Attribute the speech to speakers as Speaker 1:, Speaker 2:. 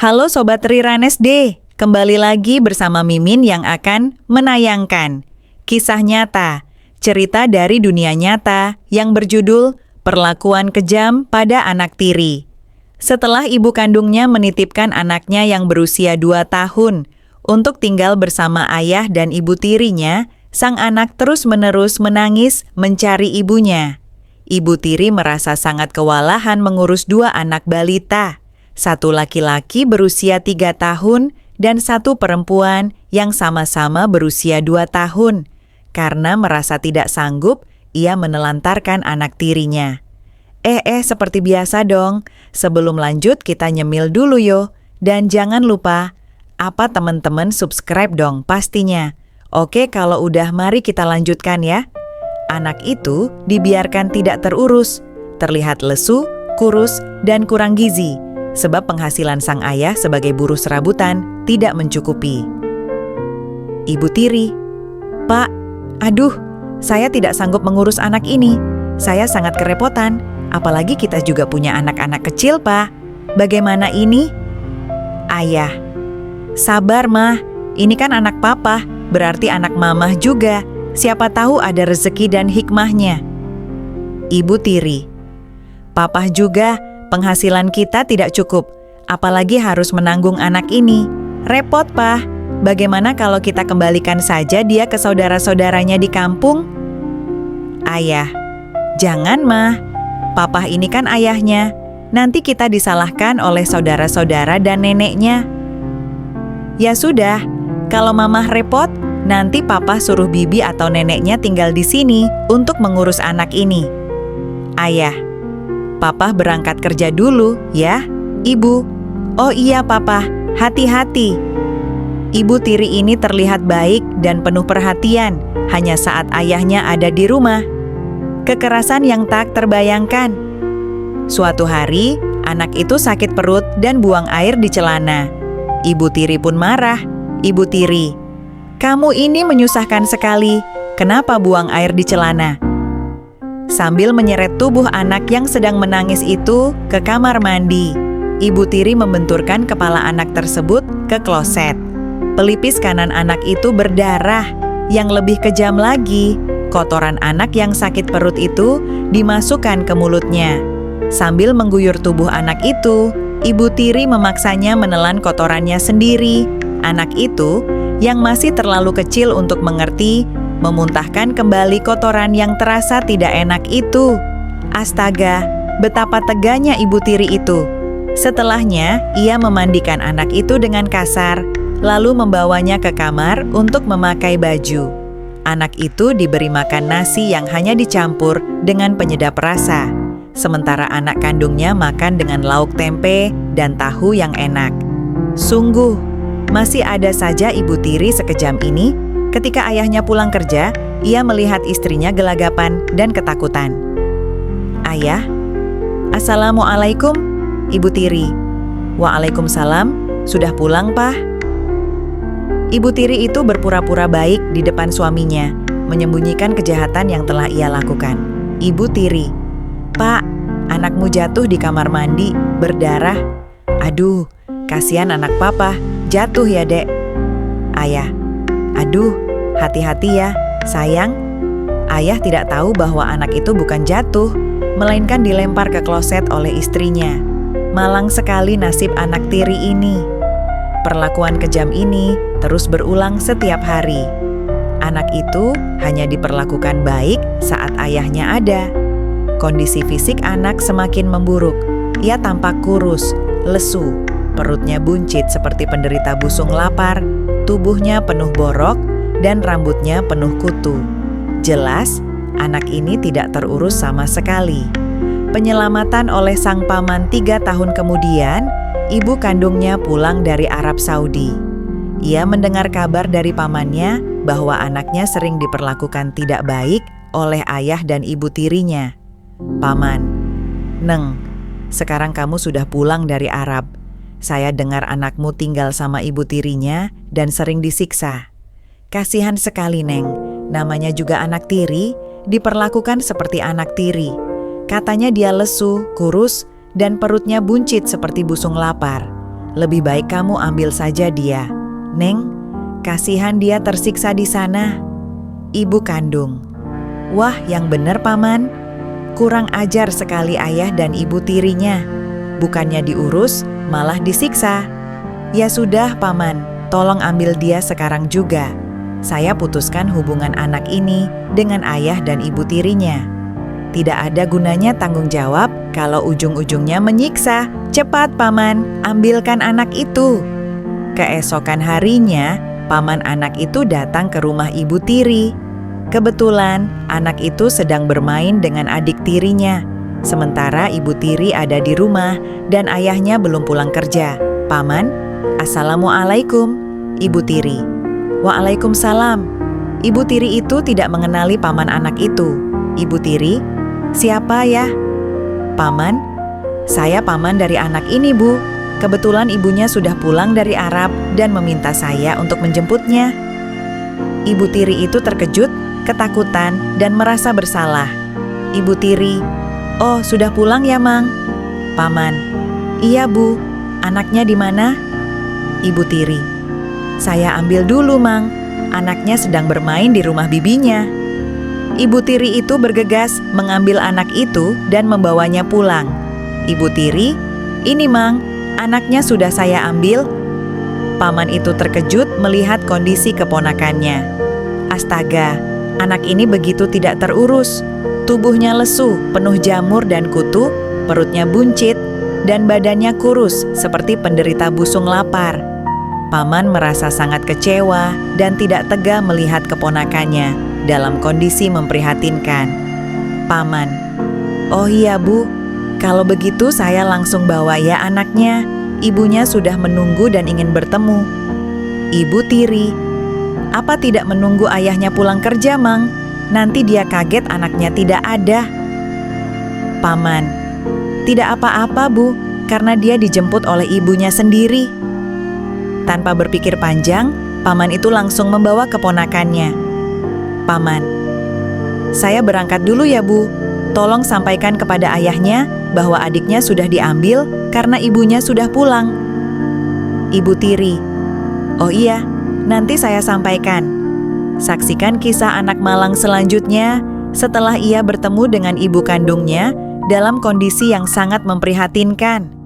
Speaker 1: Halo Sobat Riranes D, kembali lagi bersama Mimin yang akan menayangkan kisah nyata, cerita dari dunia nyata yang berjudul Perlakuan Kejam pada Anak Tiri. Setelah ibu kandungnya menitipkan anaknya yang berusia 2 tahun untuk tinggal bersama ayah dan ibu tirinya, sang anak terus-menerus menangis mencari ibunya. Ibu tiri merasa sangat kewalahan mengurus 2 anak balita, satu laki-laki berusia 3 tahun dan satu perempuan yang sama-sama berusia 2 tahun. Karena merasa tidak sanggup, ia menelantarkan anak tirinya. Seperti biasa dong, sebelum lanjut kita nyemil dulu yo. Dan jangan lupa, teman-teman subscribe dong pastinya. Oke, kalau udah mari kita lanjutkan ya. Anak itu dibiarkan tidak terurus, terlihat lesu, kurus, dan kurang gizi, sebab penghasilan sang ayah sebagai buruh serabutan tidak mencukupi. Ibu tiri, "Pak, aduh, saya tidak sanggup mengurus anak ini. Saya sangat kerepotan, apalagi kita juga punya anak-anak kecil, Pak. Bagaimana ini?" Ayah, "Sabar, Mah. Ini kan anak papa, berarti anak mamah juga. Siapa tahu ada rezeki dan hikmahnya." Ibu tiri, "Papa juga, penghasilan kita tidak cukup. Apalagi harus menanggung anak ini. Repot, Pak. Bagaimana kalau kita kembalikan saja dia ke saudara-saudaranya di kampung?" Ayah, "Jangan, Mah. Papa ini kan ayahnya. Nanti kita disalahkan oleh saudara-saudara dan neneknya." "Ya sudah, kalau Mamah repot, nanti Papa suruh bibi atau neneknya tinggal di sini untuk mengurus anak ini." Ayah, "Papa berangkat kerja dulu ya, Ibu." "Oh iya Papa, hati-hati." Ibu tiri ini terlihat baik dan penuh perhatian hanya saat ayahnya ada di rumah. Kekerasan yang tak terbayangkan. Suatu hari, anak itu sakit perut dan buang air di celana. Ibu tiri pun marah. "Ibu tiri, kamu ini menyusahkan sekali. Kenapa buang air di celana?" Sambil menyeret tubuh anak yang sedang menangis itu ke kamar mandi, ibu tiri membenturkan kepala anak tersebut ke kloset. Pelipis kanan anak itu berdarah. Yang lebih kejam lagi, kotoran anak yang sakit perut itu dimasukkan ke mulutnya. Sambil mengguyur tubuh anak itu, ibu tiri memaksanya menelan kotorannya sendiri. Anak itu, yang masih terlalu kecil untuk mengerti, memuntahkan kembali kotoran yang terasa tidak enak itu. Astaga, betapa teganya ibu tiri itu. Setelahnya, ia memandikan anak itu dengan kasar, lalu membawanya ke kamar untuk memakai baju. Anak itu diberi makan nasi yang hanya dicampur dengan penyedap rasa, sementara anak kandungnya makan dengan lauk tempe dan tahu yang enak. Sungguh, masih ada saja ibu tiri sekejam ini. Ketika ayahnya pulang kerja, ia melihat istrinya gelagapan dan ketakutan. "Ayah, Assalamualaikum." Ibu tiri, "Waalaikumsalam, sudah pulang, Pak?" Ibu tiri itu berpura-pura baik di depan suaminya, menyembunyikan kejahatan yang telah ia lakukan. Ibu tiri, "Pak, anakmu jatuh di kamar mandi, berdarah." "Aduh, kasihan anak papa, jatuh ya dek." Ayah, "Aduh, hati-hati ya, sayang." Ayah tidak tahu bahwa anak itu bukan jatuh, melainkan dilempar ke kloset oleh istrinya. Malang sekali nasib anak tiri ini. Perlakuan kejam ini terus berulang setiap hari. Anak itu hanya diperlakukan baik saat ayahnya ada. Kondisi fisik anak semakin memburuk. Ia tampak kurus, lesu, perutnya buncit seperti penderita busung lapar, tubuhnya penuh borok, dan rambutnya penuh kutu. Jelas, anak ini tidak terurus sama sekali. Penyelamatan oleh sang paman 3 tahun kemudian, ibu kandungnya pulang dari Arab Saudi. Ia mendengar kabar dari pamannya bahwa anaknya sering diperlakukan tidak baik oleh ayah dan ibu tirinya. "Paman, Neng, sekarang kamu sudah pulang dari Arab. Saya dengar anakmu tinggal sama ibu tirinya dan sering disiksa. Kasihan sekali, Neng. Namanya juga anak tiri, diperlakukan seperti anak tiri. Katanya dia lesu, kurus, dan perutnya buncit seperti busung lapar. lebih baik kamu ambil saja dia. Neng, kasihan dia tersiksa di sana. Ibu kandung. Wah, yang benar paman. Kurang ajar sekali ayah dan ibu tirinya. Bukannya diurus, malah disiksa. Ya sudah paman, tolong ambil dia sekarang juga. Saya putuskan hubungan anak ini dengan ayah dan ibu tirinya. Tidak ada gunanya tanggung jawab kalau ujung-ujungnya menyiksa. Cepat paman, ambilkan anak itu. Keesokan harinya, paman anak itu datang ke rumah ibu tiri. Kebetulan anak itu sedang bermain dengan adik tirinya. Sementara ibu tiri ada di rumah dan ayahnya belum pulang kerja. Paman, Assalamualaikum, ibu tiri. Waalaikumsalam. Ibu tiri itu tidak mengenali paman anak itu. Ibu tiri, siapa ya? Paman, saya paman dari anak ini, Bu. Kebetulan ibunya sudah pulang dari Arab dan meminta saya untuk menjemputnya. Ibu tiri itu terkejut, ketakutan, dan merasa bersalah. Ibu tiri, oh sudah pulang ya, Mang? Paman, iya Bu, anaknya di mana? Ibu tiri, saya ambil dulu, Mang. Anaknya sedang bermain di rumah bibinya. Ibu tiri itu bergegas mengambil anak itu dan membawanya pulang. Ibu tiri, ini Mang, anaknya sudah saya ambil. Paman itu terkejut melihat kondisi keponakannya. Astaga, anak ini begitu tidak terurus. Tubuhnya lesu, penuh jamur dan kutu, perutnya buncit, dan badannya kurus seperti penderita busung lapar. Paman merasa sangat kecewa dan tidak tega melihat keponakannya dalam kondisi memprihatinkan. Paman, oh iya Bu, kalau begitu saya langsung bawa ya anaknya. Ibunya sudah menunggu dan ingin bertemu. Ibu tiri, apa tidak menunggu ayahnya pulang kerja, Mang? Nanti dia kaget anaknya tidak ada. Paman, tidak apa-apa Bu, karena dia dijemput oleh ibunya sendiri. Tanpa berpikir panjang, paman itu langsung membawa keponakannya. Paman, saya berangkat dulu ya Bu. Tolong sampaikan kepada ayahnya bahwa adiknya sudah diambil karena ibunya sudah pulang. Ibu tiri, oh iya, nanti saya sampaikan. Saksikan kisah anak malang selanjutnya setelah ia bertemu dengan ibu kandungnya dalam kondisi yang sangat memprihatinkan.